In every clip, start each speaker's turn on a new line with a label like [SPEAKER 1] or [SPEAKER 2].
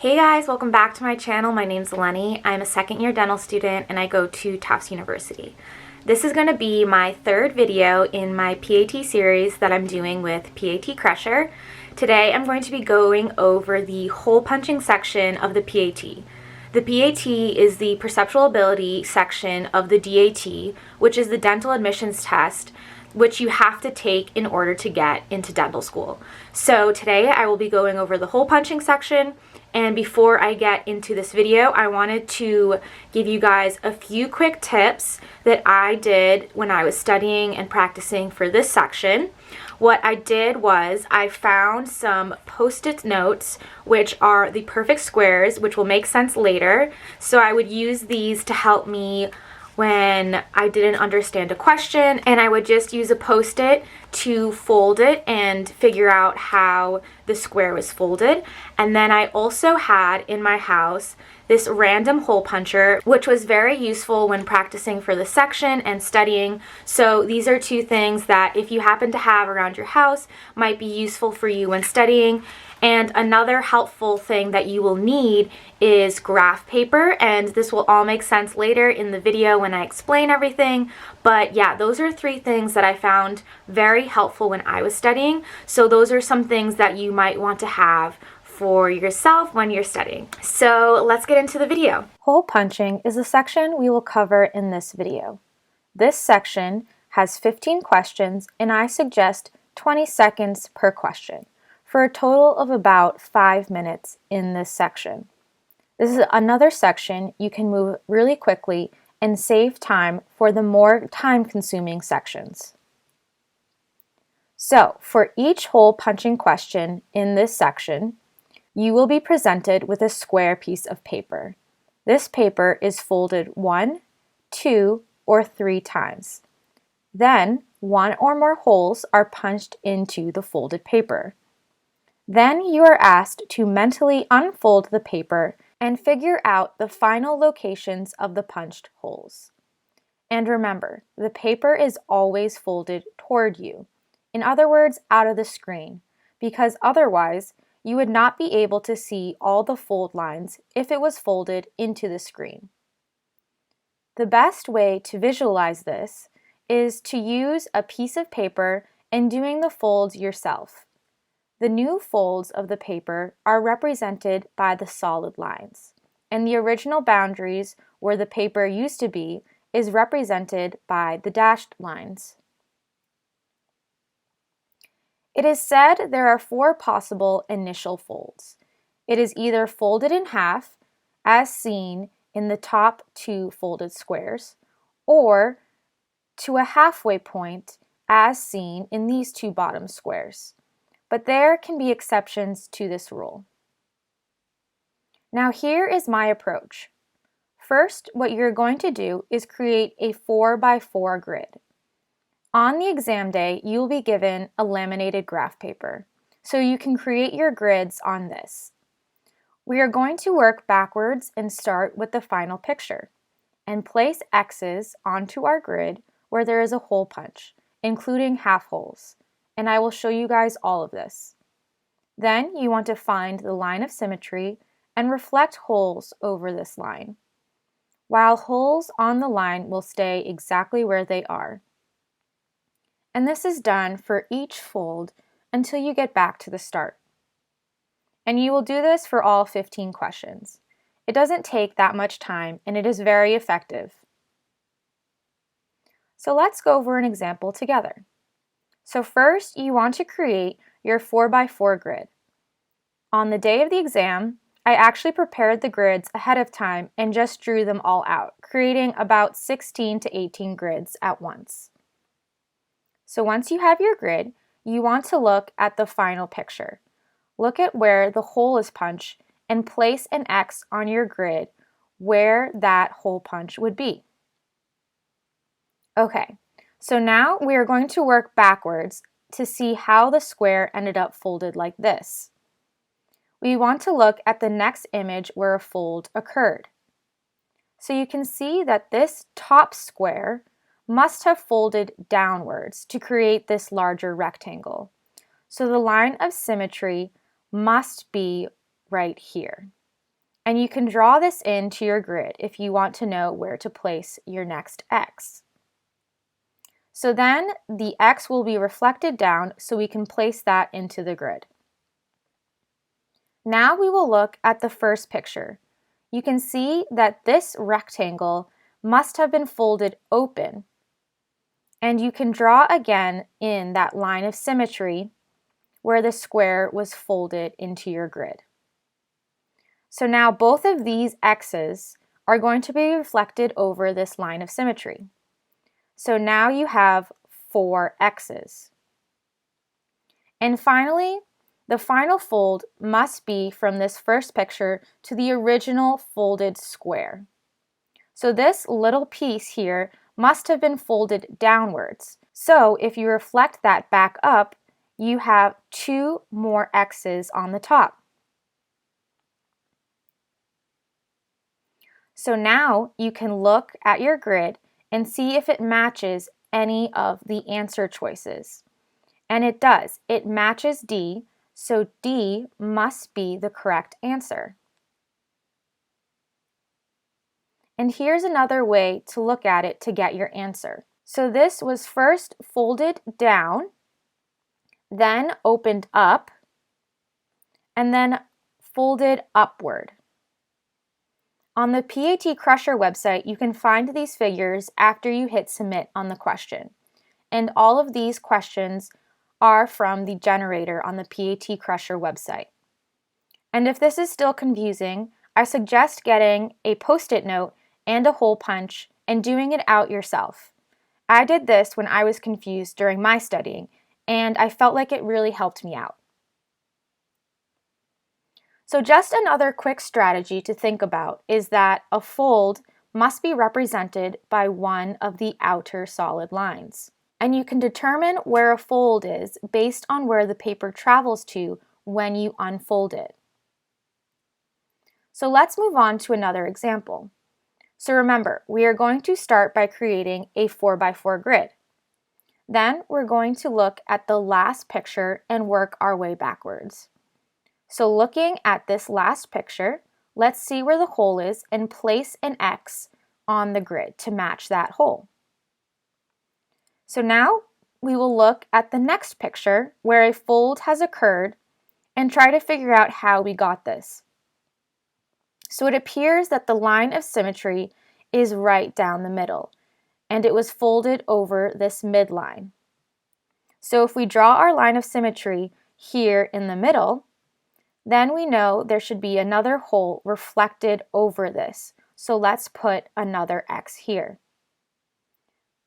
[SPEAKER 1] Hey guys, welcome back to my channel. My name's Eleni. I'm a second year dental student and I go to Tufts University. This is going to be my third video in my PAT series that I'm doing with PAT Crusher. Today I'm going to be going over the hole punching section of the PAT. The PAT is the perceptual ability section of the DAT, which is the dental admissions test, which you have to take in order to get into dental school. So today I will be going over the hole punching section. And before I get into this video, I wanted to give you guys a few quick tips that I did when I was studying and practicing for this section. What I did was I found some post-it notes, which are the perfect squares, which will make sense later. So I would use these to help me when I didn't understand a question, and I would just use a post-it to fold it and figure out how the square was folded. And then I also had in my house this random hole puncher, which was very useful when practicing for the section and studying. So these are two things that if you happen to have around your house might be useful for you when studying. And another helpful thing that you will need is graph paper, and this will all make sense later in the video when I explain everything. But yeah, those are three things that I found very helpful when I was studying. So those are some things that you might want to have for yourself when you're studying. So let's get into the video. Hole punching is the section we will cover in this video. This section has 15 questions, and I suggest 20 seconds per question, for a total of about 5 minutes in this section. This is another section you can move really quickly and save time for the more time-consuming sections. So, for each hole punching question in this section, you will be presented with a square piece of paper. This paper is folded 1, 2, or 3 times. Then, 1 or more holes are punched into the folded paper. Then you are asked to mentally unfold the paper and figure out the final locations of the punched holes. And remember, the paper is always folded toward you. In other words, out of the screen, because otherwise you would not be able to see all the fold lines if it was folded into the screen. The best way to visualize this is to use a piece of paper and doing the folds yourself. The new folds of the paper are represented by the solid lines, and the original boundaries where the paper used to be is represented by the dashed lines. It is said there are 4 possible initial folds. It is either folded in half, as seen in the top 2 folded squares, or to a halfway point, as seen in these 2 bottom squares. But there can be exceptions to this rule. Now here is my approach. First, what you're going to do is create a 4x4 grid. On the exam day, you will be given a laminated graph paper, so you can create your grids on this. We are going to work backwards and start with the final picture, and place X's onto our grid where there is a hole punch, including half holes. And I will show you guys all of this. Then you want to find the line of symmetry and reflect holes over this line, while holes on the line will stay exactly where they are. And this is done for each fold until you get back to the start. And you will do this for all 15 questions. It doesn't take that much time and it is very effective. So let's go over an example together. So first, you want to create your 4x4 grid. On the day of the exam, I actually prepared the grids ahead of time and just drew them all out, creating about 16 to 18 grids at once. So once you have your grid, you want to look at the final picture. Look at where the hole is punched and place an X on your grid where that hole punch would be. Okay. So now we are going to work backwards to see how the square ended up folded like this. We want to look at the next image where a fold occurred. So you can see that this top square must have folded downwards to create this larger rectangle. So the line of symmetry must be right here. And you can draw this into your grid if you want to know where to place your next X. So then the X will be reflected down so we can place that into the grid. Now we will look at the first picture. You can see that this rectangle must have been folded open, and you can draw again in that line of symmetry where the square was folded into your grid. So now both of these X's are going to be reflected over this line of symmetry. So now you have 4 X's. And finally, the final fold must be from this first picture to the original folded square. So this little piece here must have been folded downwards. So if you reflect that back up, you have 2 more X's on the top. So now you can look at your grid and see if it matches any of the answer choices. And it does. It matches D, so D must be the correct answer. And here's another way to look at it to get your answer. So this was first folded down, then opened up, and then folded upward. On the PAT Crusher website, you can find these figures after you hit submit on the question. And all of these questions are from the generator on the PAT Crusher website. And if this is still confusing, I suggest getting a post-it note and a hole punch and doing it out yourself. I did this when I was confused during my studying, and I felt like it really helped me out. So just another quick strategy to think about is that a fold must be represented by one of the outer solid lines. And you can determine where a fold is based on where the paper travels to when you unfold it. So let's move on to another example. So remember, we are going to start by creating a 4x4 grid. Then we're going to look at the last picture and work our way backwards. So looking at this last picture, let's see where the hole is and place an X on the grid to match that hole. So now we will look at the next picture where a fold has occurred and try to figure out how we got this. So it appears that the line of symmetry is right down the middle, and it was folded over this midline. So if we draw our line of symmetry here in the middle, then we know there should be another hole reflected over this. So let's put another X here.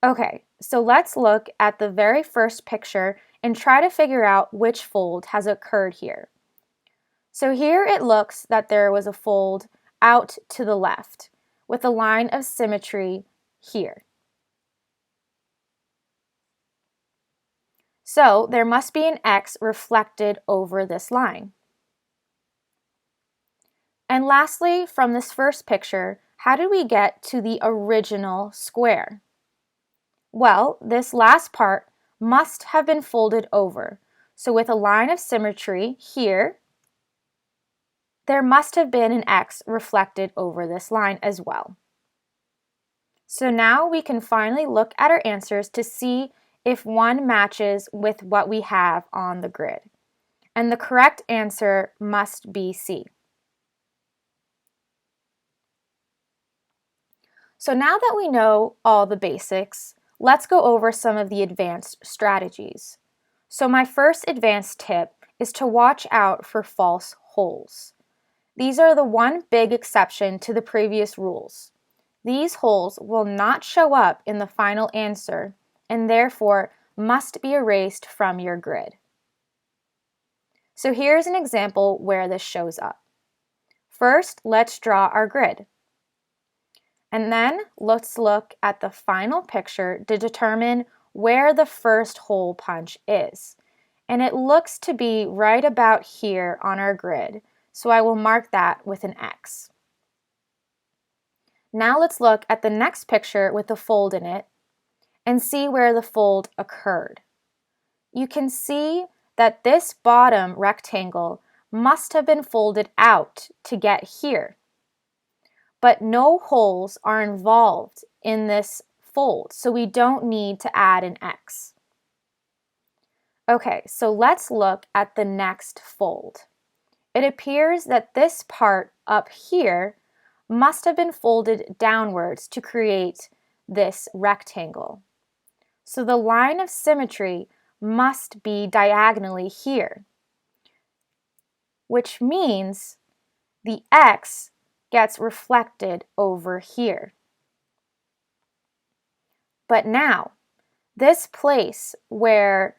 [SPEAKER 1] Okay, so let's look at the very first picture and try to figure out which fold has occurred here. So here it looks that there was a fold out to the left with a line of symmetry here. So there must be an X reflected over this line. And lastly, from this first picture, how did we get to the original square? Well, this last part must have been folded over. So with a line of symmetry here, there must have been an X reflected over this line as well. So now we can finally look at our answers to see if one matches with what we have on the grid. And the correct answer must be C. So now that we know all the basics, let's go over some of the advanced strategies. So my first advanced tip is to watch out for false holes. These are the one big exception to the previous rules. These holes will not show up in the final answer and therefore must be erased from your grid. So here's an example where this shows up. First, let's draw our grid. And then let's look at the final picture to determine where the first hole punch is. And it looks to be right about here on our grid, so I will mark that with an X. Now let's look at the next picture with the fold in it and see where the fold occurred. You can see that this bottom rectangle must have been folded out to get here. But no holes are involved in this fold, so we don't need to add an X. Okay, so let's look at the next fold. It appears that this part up here must have been folded downwards to create this rectangle. So the line of symmetry must be diagonally here, which means the X gets reflected over here. But now, this place where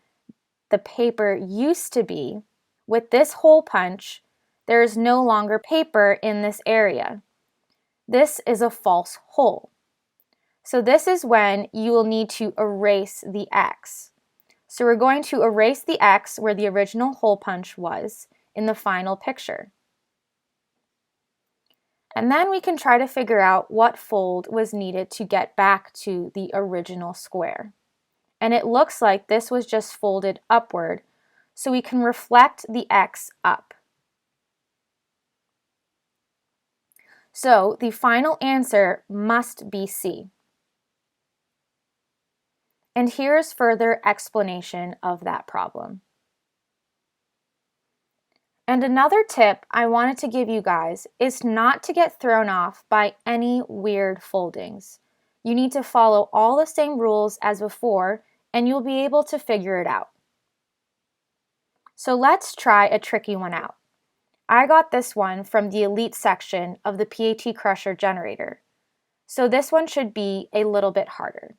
[SPEAKER 1] the paper used to be, with this hole punch, there is no longer paper in this area. This is a false hole. So this is when you will need to erase the X. So we're going to erase the X where the original hole punch was in the final picture. And then we can try to figure out what fold was needed to get back to the original square. And it looks like this was just folded upward, so we can reflect the X up. So the final answer must be C. And here's further explanation of that problem. And another tip I wanted to give you guys is not to get thrown off by any weird foldings. You need to follow all the same rules as before, and you'll be able to figure it out. So let's try a tricky one out. I got this one from the Elite section of the PAT Crusher generator. So this one should be a little bit harder.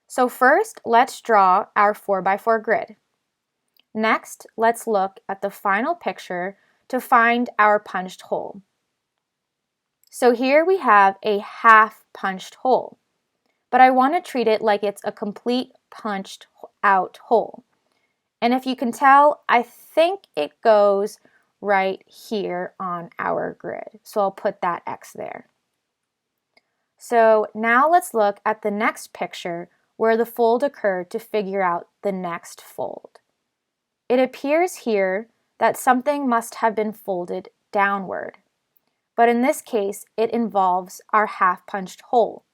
[SPEAKER 1] So first, let's draw our 4x4 grid. Next, let's look at the final picture to find our punched hole. So here we have a half punched hole, but I want to treat it like it's a complete punched out hole. And if you can tell, I think it goes right here on our grid. So I'll put that X there. So now let's look at the next picture where the fold occurred to figure out the next fold. It appears here that something must have been folded downward, but in this case, it involves our half punched hole.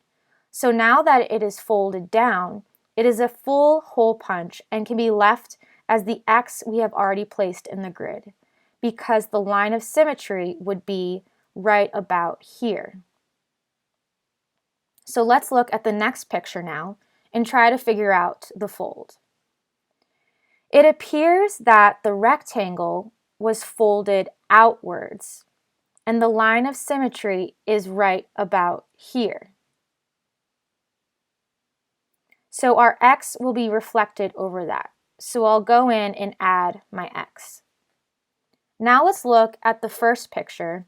[SPEAKER 1] So now that it is folded down, it is a full hole punch and can be left as the X we have already placed in the grid, because the line of symmetry would be right about here. So let's look at the next picture now and try to figure out the fold. It appears that the rectangle was folded outwards, and the line of symmetry is right about here. So our X will be reflected over that. So I'll go in and add my X. Now let's look at the first picture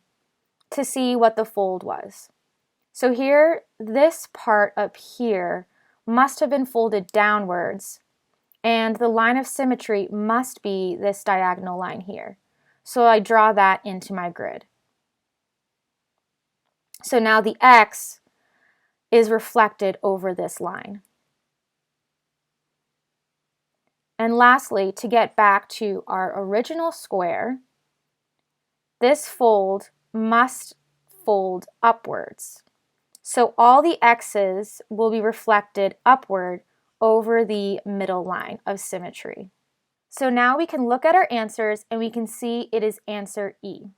[SPEAKER 1] to see what the fold was. So here, this part up here must have been folded downwards, and the line of symmetry must be this diagonal line here. So I draw that into my grid. So now the X is reflected over this line. And lastly, to get back to our original square, this fold must fold upwards. So all the X's will be reflected upward over the middle line of symmetry. So now we can look at our answers and we can see it is answer E.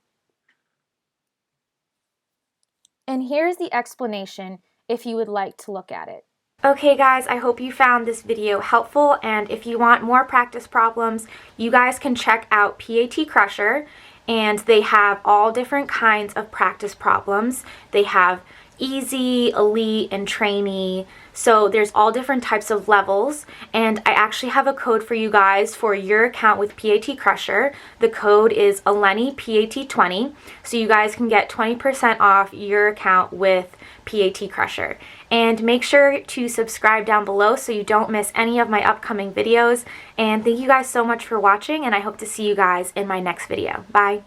[SPEAKER 1] And here's the explanation if you would like to look at it. Okay guys, I hope you found this video helpful, and if you want more practice problems, you guys can check out PAT Crusher, and they have all different kinds of practice problems. They have easy, elite, and trainee. So there's all different types of levels, and I actually have a code for you guys for your account with PAT Crusher. The code is Eleni PAT20, so you guys can get 20% off your account with PAT Crusher. And make sure to subscribe down below so you don't miss any of my upcoming videos. And thank you guys so much for watching, and I hope to see you guys in my next video. Bye!